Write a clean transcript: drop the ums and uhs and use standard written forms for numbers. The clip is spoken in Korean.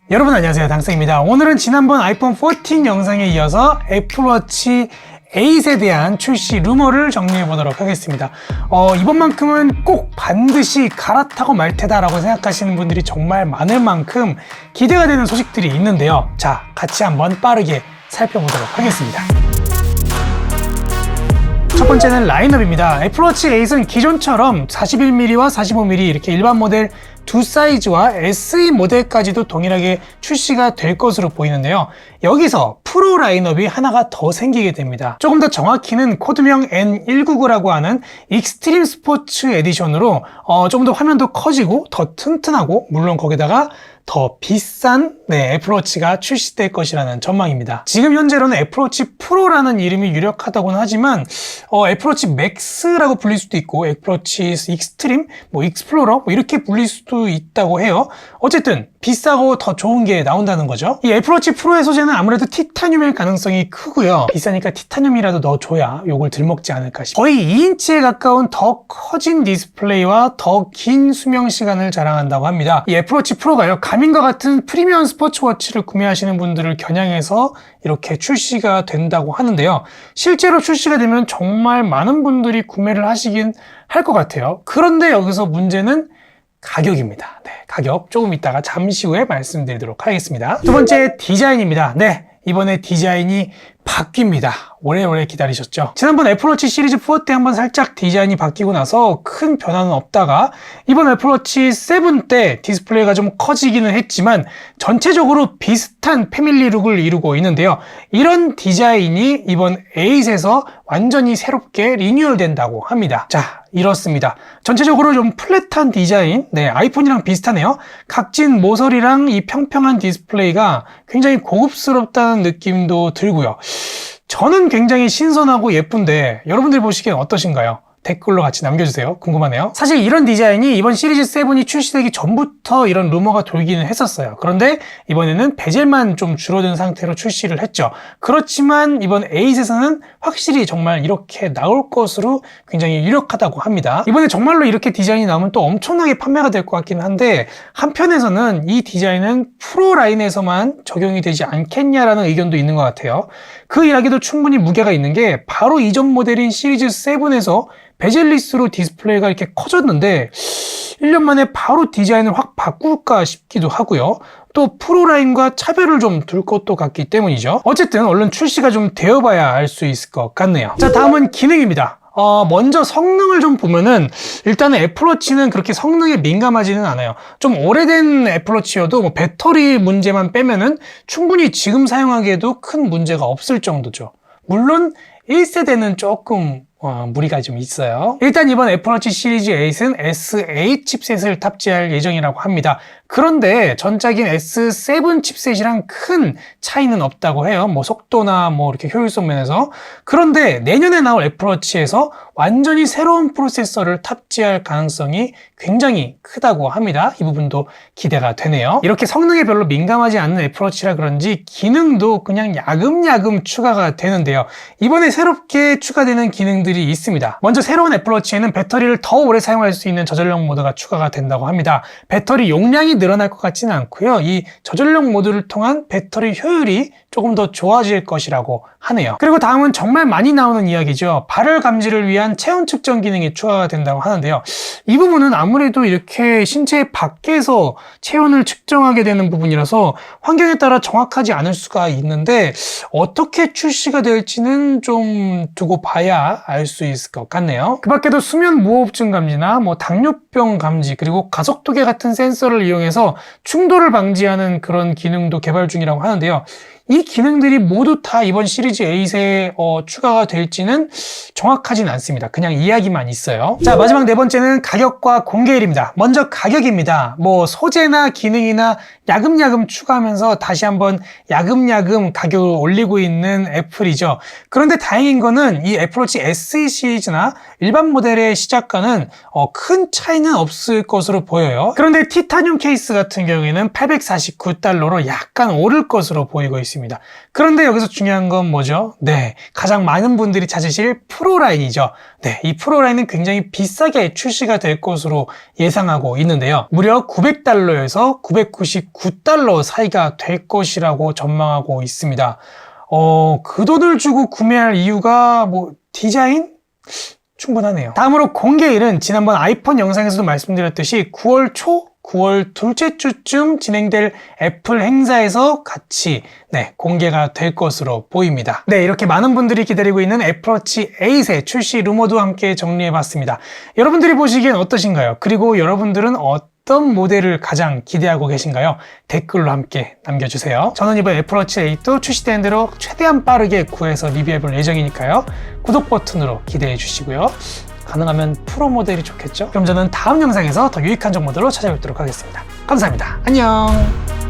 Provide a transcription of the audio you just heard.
여러분 안녕하세요, 당승입니다. 오늘은 지난번 아이폰 14 영상에 이어서 애플워치 8에 대한 출시 루머를 정리해 보도록 하겠습니다. 이번만큼은 꼭 반드시 갈아타고 말 테다 라고 생각하시는 분들이 정말 많을 만큼 기대가 되는 소식들이 있는데요. 자, 같이 한번 빠르게 살펴보도록 하겠습니다. 첫 번째는 라인업입니다. 애플워치 8은 기존처럼 41mm와 45mm 이렇게 일반 모델 두 사이즈와 SE 모델까지도 동일하게 출시가 될 것으로 보이는데요. 여기서 프로 라인업이 하나가 더 생기게 됩니다. 조금 더 정확히는 코드명 N199라고 하는 익스트림 스포츠 에디션으로 조금 더 화면도 커지고 더 튼튼하고, 물론 거기다가 더 비싼 애플워치가 출시될 것이라는 전망입니다. 지금 현재로는 애플워치 프로라는 이름이 유력하다고는 하지만 애플워치 맥스라고 불릴 수도 있고 애플워치 익스트림, 익스플로러 이렇게 불릴 수도 있다고 해요. 어쨌든 비싸고 더 좋은 게 나온다는 거죠. 이 애플워치 프로의 소재는 아무래도 티타늄일 가능성이 크고요. 비싸니까 티타늄이라도 넣어줘야 욕을 들먹지 않을까 싶어요. 거의 2인치에 가까운 더 커진 디스플레이와 더 긴 수명 시간을 자랑한다고 합니다. 이 애플워치 프로가요, 가민과 같은 프리미엄 스포츠워치를 구매하시는 분들을 겨냥해서 이렇게 출시가 된다고 하는데요. 실제로 출시가 되면 정말 많은 분들이 구매를 하시긴 할 것 같아요. 그런데 여기서 문제는 가격입니다. 가격 조금 이따가 잠시 후에 말씀드리도록 하겠습니다. 두 번째, 디자인입니다. 이번에 디자인이 바뀝니다. 오래오래 기다리셨죠? 지난번 애플워치 시리즈 4 때 한번 살짝 디자인이 바뀌고 나서 큰 변화는 없다가 이번 애플워치 7 때 디스플레이가 좀 커지기는 했지만 전체적으로 비슷한 패밀리 룩을 이루고 있는데요. 이런 디자인이 이번 8에서 완전히 새롭게 리뉴얼 된다고 합니다. 자, 이렇습니다. 전체적으로 좀 플랫한 디자인, 아이폰이랑 비슷하네요. 각진 모서리랑 이 평평한 디스플레이가 굉장히 고급스럽다는 느낌도 들고요. 저는 굉장히 신선하고 예쁜데 여러분들 보시기엔 어떠신가요? 댓글로 같이 남겨주세요. 궁금하네요. 사실 이런 디자인이 이번 시리즈 7이 출시되기 전부터 이런 루머가 돌기는 했었어요. 그런데 이번에는 베젤만 좀 줄어든 상태로 출시를 했죠. 그렇지만 이번 8에서는 확실히 정말 이렇게 나올 것으로 굉장히 유력하다고 합니다. 이번에 정말로 이렇게 디자인이 나오면 또 엄청나게 판매가 될 것 같긴 한데, 한편에서는 이 디자인은 프로 라인에서만 적용이 되지 않겠냐라는 의견도 있는 것 같아요. 그 이야기도 충분히 무게가 있는 게, 바로 이전 모델인 시리즈 7에서 베젤리스로 디스플레이가 이렇게 커졌는데 1년 만에 바로 디자인을 확 바꿀까 싶기도 하고요. 또 프로라인과 차별을 좀 둘 것도 같기 때문이죠. 어쨌든 얼른 출시가 좀 되어봐야 알 수 있을 것 같네요. 자, 다음은 기능입니다. 먼저 성능을 좀 보면은 일단은 애플워치는 그렇게 성능에 민감하지는 않아요. 좀 오래된 애플워치여도 배터리 문제만 빼면은 충분히 지금 사용하기에도 큰 문제가 없을 정도죠. 물론 1세대는 조금 무리가 좀 있어요. 일단 이번 애플워치 시리즈 8은 S8 칩셋을 탑재할 예정이라고 합니다. 그런데 전작인 S7 칩셋이랑 큰 차이는 없다고 해요. 속도나 이렇게 효율성 면에서. 그런데 내년에 나올 애플워치에서 완전히 새로운 프로세서를 탑재할 가능성이 굉장히 크다고 합니다. 이 부분도 기대가 되네요. 이렇게 성능에 별로 민감하지 않는 애플워치라 그런지 기능도 그냥 야금야금 추가가 되는데요. 이번에 새롭게 추가되는 기능들이 있습니다. 먼저 새로운 애플워치에는 배터리를 더 오래 사용할 수 있는 저전력 모드가 추가가 된다고 합니다. 배터리 용량이 늘어날 것 같지는 않고요. 이 저전력 모드를 통한 배터리 효율이 조금 더 좋아질 것이라고 하네요. 그리고 다음은 정말 많이 나오는 이야기죠. 발열 감지를 위한 체온 측정 기능이 추가가 된다고 하는데요. 이 부분은 아무래도 이렇게 신체 밖에서 체온을 측정하게 되는 부분이라서 환경에 따라 정확하지 않을 수가 있는데, 어떻게 출시가 될지는 좀 두고 봐야 알 수 있을 것 같네요. 그 밖에도 수면 무호흡증 감지나 당뇨병 감지, 그리고 가속도계 같은 센서를 이용해서 충돌을 방지하는 그런 기능도 개발 중이라고 하는데요. 이 기능들이 모두 다 이번 시리즈 8에 추가가 될지는 정확하진 않습니다. 그냥 이야기만 있어요. 자, 마지막 네 번째는 가격과 공개일입니다. 먼저 가격입니다. 소재나 기능이나 야금야금 추가하면서 다시 한번 야금야금 가격을 올리고 있는 애플이죠. 그런데 다행인 거는 이 애플워치 SE 시리즈나 일반 모델의 시작가는 큰 차이는 없을 것으로 보여요. 그런데 티타늄 케이스 같은 경우에는 $849로 약간 오를 것으로 보이고 있습니다. 있습니다. 그런데 여기서 중요한 건 뭐죠? 네, 가장 많은 분들이 찾으실 프로라인이죠. 네, 이 프로라인은 굉장히 비싸게 출시가 될 것으로 예상하고 있는데요. 무려 $900에서 $999 사이가 될 것이라고 전망하고 있습니다. 그 돈을 주고 구매할 이유가 뭐 디자인? 충분하네요. 다음으로 공개일은 지난번 아이폰 영상에서도 말씀드렸듯이 9월 초, 9월 둘째 주쯤 진행될 애플 행사에서 같이 공개가 될 것으로 보입니다. 네, 이렇게 많은 분들이 기다리고 있는 애플워치 8의 출시 루머도 함께 정리해봤습니다. 여러분들이 보시기엔 어떠신가요? 그리고 여러분들은 어떤 모델을 가장 기대하고 계신가요? 댓글로 함께 남겨주세요. 저는 이번 애플워치 8도 출시되는 대로 최대한 빠르게 구해서 리뷰해볼 예정이니까요. 구독 버튼으로 기대해 주시고요. 가능하면 프로 모델이 좋겠죠? 그럼 저는 다음 영상에서 더 유익한 정보들로 찾아뵙도록 하겠습니다. 감사합니다. 안녕!